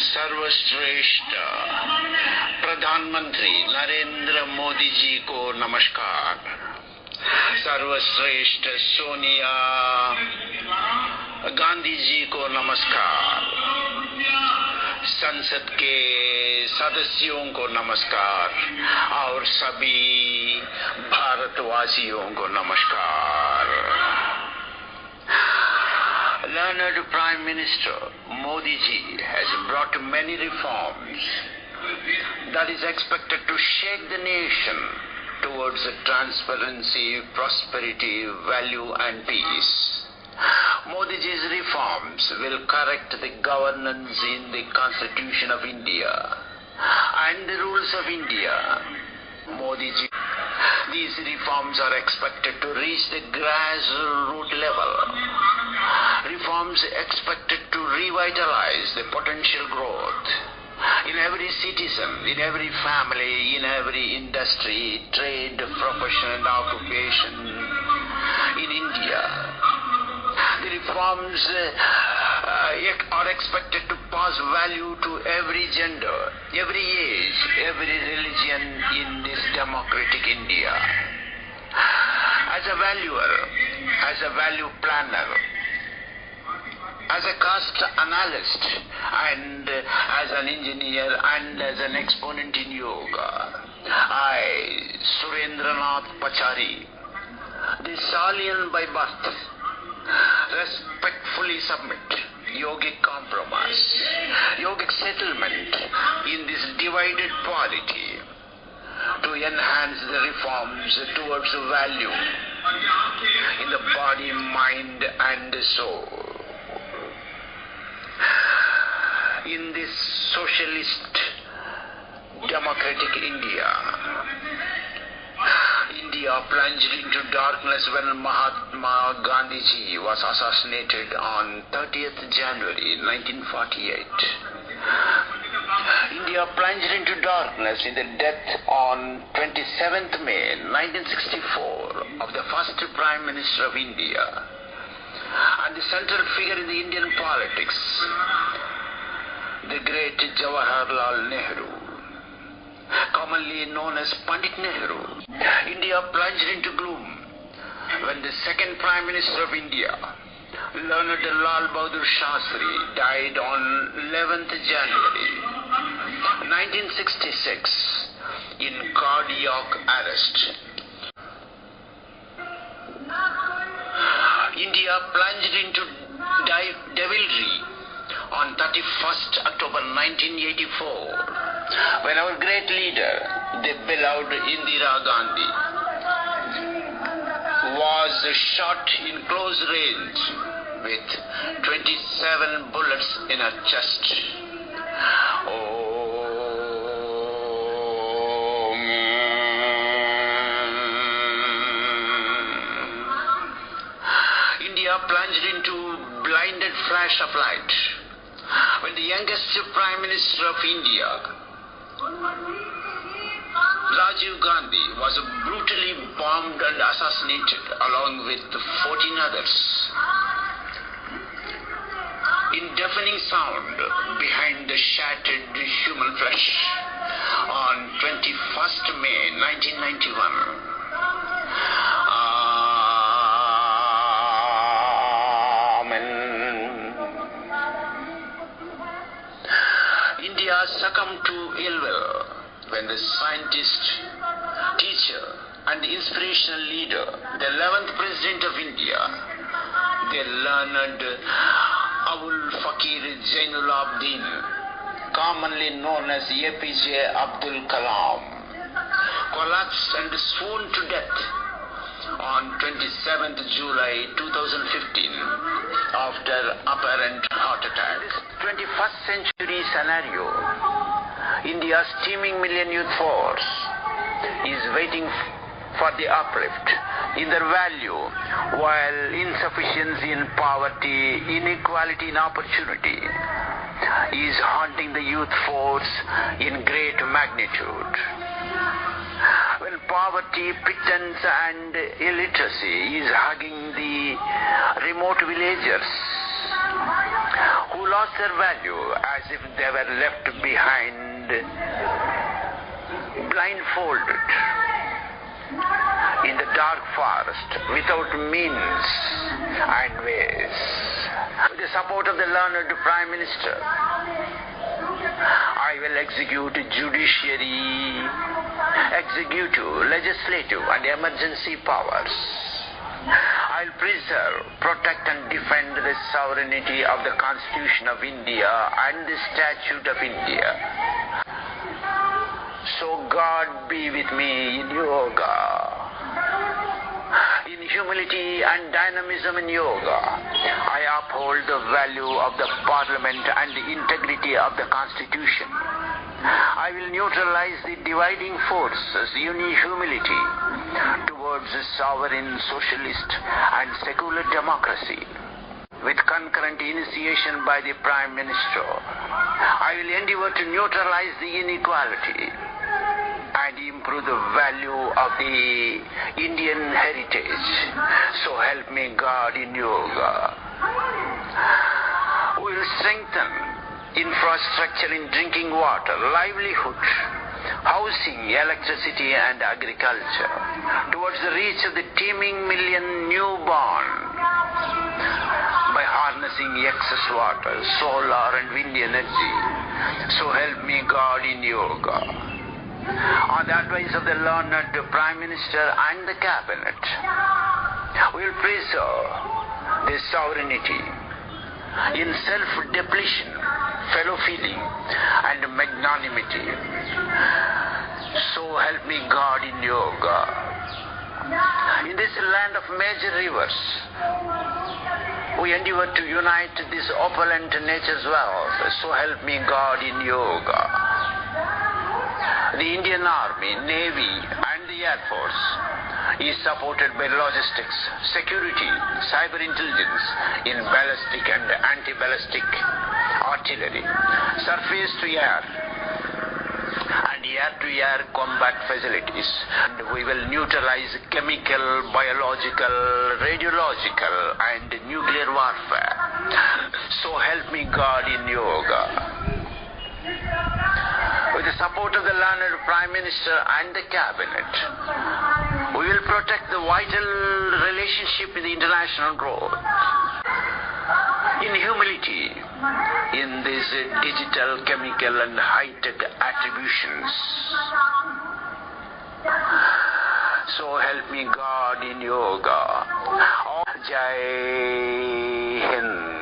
सर्वश्रेष्ठ प्रधानमंत्री नरेंद्र मोदी जी को नमस्कार। सर्वश्रेष्ठ सोनिया गांधी जी को नमस्कार। संसद के सदस्यों को नमस्कार और सभी भारतवासियों को नमस्कार। Learned Prime Minister Modi ji has brought many reforms that is expected to shake the nation towards transparency, prosperity, value and peace. Modi ji's reforms will correct the governance in the Constitution of India and the rules of India. These reforms are expected to reach the grassroots level. Reforms expected to revitalize the potential growth in every citizen, in every family, in every industry, trade, profession and occupation in India. The reforms are expected to pass value to every gender, every age, every religion in this democratic India. As a valuer, as a value planner, as a caste analyst, and as an engineer and as an exponent in yoga, I, Surendranath Pachari, the Salian by birth, respectfully submit yogic compromise, yogic settlement in this divided polity to enhance the reforms towards value in the body, mind and soul. In this socialist democratic India plunged into darkness when Mahatma Gandhi ji was assassinated on 30th January 1948. India plunged into darkness in the death on 27th May 1964 of the first Prime Minister of India and the central figure in the Indian politics, the great Jawaharlal Nehru, commonly known as Pandit Nehru. India plunged into gloom when the second Prime Minister of India, Learned Lal Bahadur Shastri, died on 11th January 1966 in cardiac arrest. India plunged into devilry on 31st October 1984 when our great leader, the beloved Indira Gandhi, was shot in close range with 27 bullets in her chest. India plunged into blinded flash of light when the youngest Prime Minister of India, Rajiv Gandhi, was brutally bombed and assassinated along with 14 others. In deafening sound behind the shattered human flesh on 21st May 1991. India succumbed to ill will when the scientist, teacher and inspirational leader, the 11th President of India, the learned Abul Fakir Zainul Abidin, commonly known as APJ Abdul Kalam, collapsed and swooned to death on 27th July 2015 after apparent heart attack. This 21st century scenario, India's teeming million youth force is waiting for the uplift in their value, while insufficiency in poverty, inequality in opportunity is haunting the youth force in great magnitude. When poverty, pittance and illiteracy is hugging the remote villagers who lost their value as if they were left behind, blindfolded, in the dark forest, without means and ways. With the support of the learned Prime Minister, I will execute judiciary, executive, legislative and emergency powers. I'll preserve, protect and defend the sovereignty of the Constitution of India and the Statute of India. So God be with me in yoga, in humility and dynamism in yoga. I uphold the value of the Parliament and the integrity of the Constitution. I will neutralize the dividing forces in humility towards a sovereign, socialist and secular democracy. With concurrent initiation by the Prime Minister, I will endeavor to neutralize the inequality and improve the value of the Indian heritage. So help me God in yoga. We will strengthen infrastructure in drinking water, livelihood, housing, electricity and agriculture towards the reach of the teeming million newborn by harnessing excess water, solar and wind energy. So help me God in yoga. On the advice of the learned Prime Minister and the Cabinet, we will preserve the sovereignty in self-depletion, fellow-feeling and magnanimity. So help me God in yoga. In this land of major rivers, we endeavor to unite this opulent nature's wealth. So help me God in yoga. The Indian Army, Navy and the Air Force is supported by logistics, security, cyber intelligence in ballistic and anti-ballistic artillery, surface to air and air-to-air combat facilities. And we will neutralize chemical, biological, radiological and nuclear warfare. So help me God in yoga. With the support of the learned Prime Minister and the Cabinet, we will protect the vital relationship with the international growth. In humility, in these digital, chemical and high-tech attributions. So help me God in yoga. Jai Hind.